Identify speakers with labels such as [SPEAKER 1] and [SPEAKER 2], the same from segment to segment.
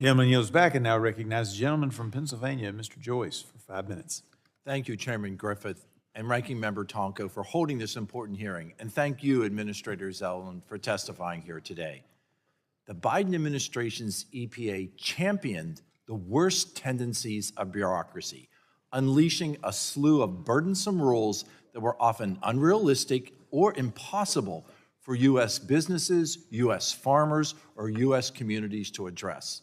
[SPEAKER 1] Gentleman yields back and now recognizes the gentleman from Pennsylvania, Mr. Joyce, for 5 minutes.
[SPEAKER 2] Thank you, Chairman Griffith and Ranking Member Tonko, for holding this important hearing. And thank you, Administrator Zeldin, for testifying here today. The Biden administration's EPA championed the worst tendencies of bureaucracy, unleashing a slew of burdensome rules that were often unrealistic or impossible for U.S. businesses, U.S. farmers, or U.S. communities to address.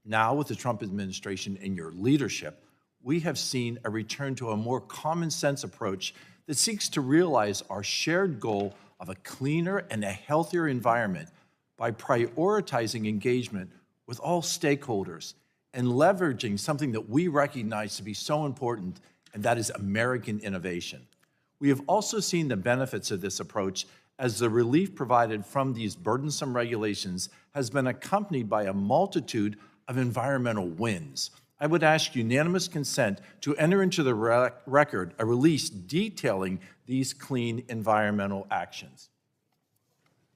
[SPEAKER 2] Now, with the Trump administration in your leadership, we have seen a return to a more common sense approach that seeks to realize our shared goal of a cleaner and a healthier environment by prioritizing engagement with all stakeholders and leveraging something that we recognize to be so important, and that is American innovation. We have also seen the benefits of this approach as the relief provided from these burdensome regulations has been accompanied by a multitude of environmental wins. I would ask unanimous consent to enter into the record a release detailing these clean environmental actions.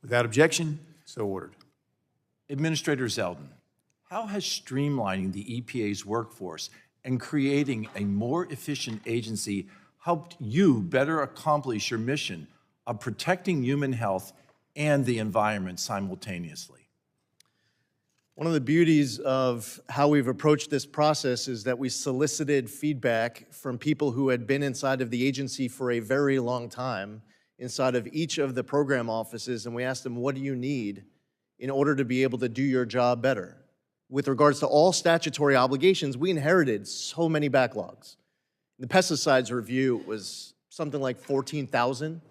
[SPEAKER 1] Without objection, so ordered.
[SPEAKER 2] Administrator Zeldin, how has streamlining the EPA's workforce and creating a more efficient agency helped you better accomplish your mission of protecting human health and the environment simultaneously?
[SPEAKER 3] One of the beauties of how we've approached this process is that we solicited feedback from people who had been inside of the agency for a very long time, inside of each of the program offices, and we asked them, what do you need in order to be able to do your job better? With regards to all statutory obligations, we inherited so many backlogs. The pesticides review was something like 14,000.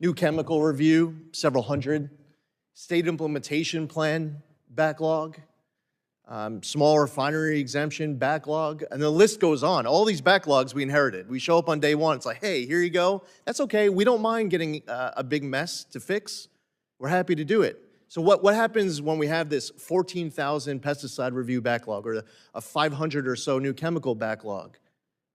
[SPEAKER 3] New chemical review, several hundred. State implementation plan backlog. Small refinery exemption backlog, and the list goes on. All these backlogs we inherited. We show up on day one, it's like, hey, here you go. That's okay, we don't mind getting a big mess to fix. We're happy to do it. So what happens when we have this 14,000 pesticide review backlog or a 500 or so new chemical backlog?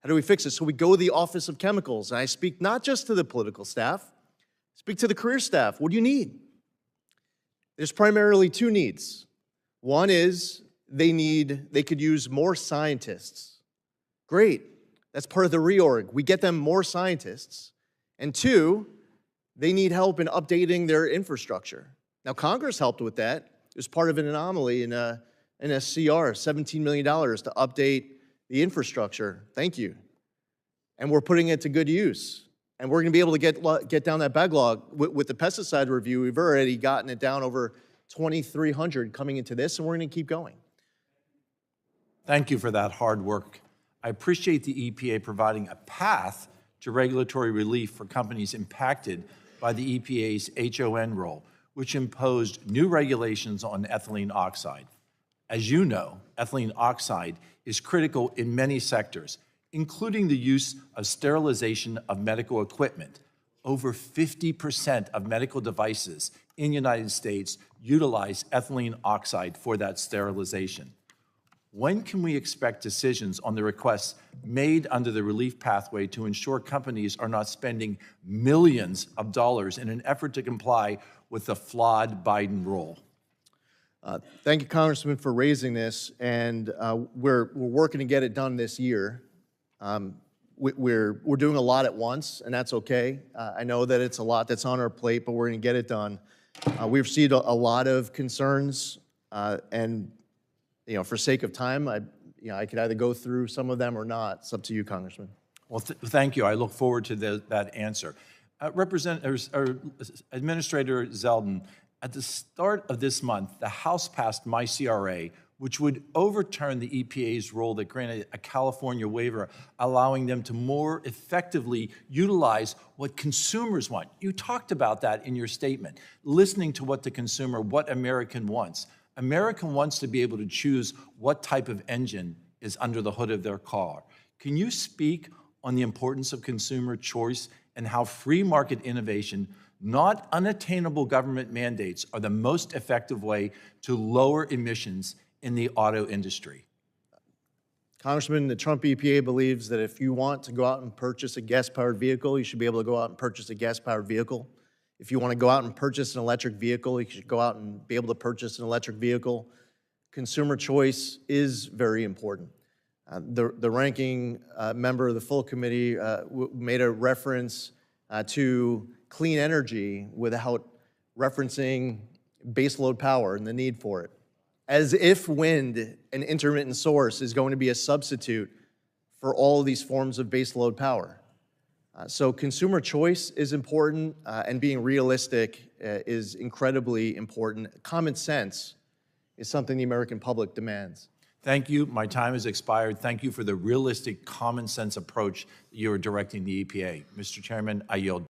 [SPEAKER 3] How do we fix it? So we go to the Office of Chemicals, and I speak not just to the political staff, I speak to the career staff. What do you need? There's primarily two needs. One is they could use more scientists. Great, that's part of the reorg. We get them more scientists. And two, they need help in updating their infrastructure. Now, Congress helped with that. It was part of an anomaly in a CR, $17 million to update the infrastructure. Thank you. And we're putting it to good use. And we're going to be able to get down that backlog. With the pesticide review, we've already gotten it down over 2,300 coming into this, and we're going to keep going.
[SPEAKER 2] Thank you for that hard work. I appreciate the EPA providing a path to regulatory relief for companies impacted by the EPA's HON rule, which imposed new regulations on ethylene oxide. As you know, ethylene oxide is critical in many sectors, including the use of sterilization of medical equipment. Over 50% of medical devices in the United States utilize ethylene oxide for that sterilization. When can we expect decisions on the requests made under the relief pathway to ensure companies are not spending millions of dollars in an effort to comply with the flawed Biden rule?
[SPEAKER 3] Thank you, Congressman, for raising this, and we're working to get it done this year. We're doing a lot at once, and that's okay. I know that it's a lot that's on our plate, but we're going to get it done. We've received a lot of concerns, and for sake of time, I could either go through some of them or not. It's up to you, Congressman.
[SPEAKER 2] Well, thank you. I look forward to that answer. Administrator Zeldin, at the start of this month, the House passed My CRA, which would overturn the EPA's rule that granted a California waiver, allowing them to more effectively utilize what consumers want. You talked about that in your statement, listening to what the consumer, what American wants. American wants to be able to choose what type of engine is under the hood of their car. Can you speak on the importance of consumer choice and how free market innovation, not unattainable government mandates, are the most effective way to lower emissions in the auto industry?
[SPEAKER 3] Congressman, the Trump EPA believes that if you want to go out and purchase a gas-powered vehicle, you should be able to go out and purchase a gas-powered vehicle. If you want to go out and purchase an electric vehicle, you should go out and be able to purchase an electric vehicle. consumer choice is very important. The ranking member of the full committee made a reference to clean energy without referencing baseload power and the need for it, as if wind, an intermittent source, is going to be a substitute for all of these forms of baseload power. So consumer choice is important, and being realistic is incredibly important. Common sense is something the American public demands.
[SPEAKER 2] Thank you. My time has expired. Thank you for the realistic, common sense approach that you are directing the EPA. Mr. Chairman, I yield.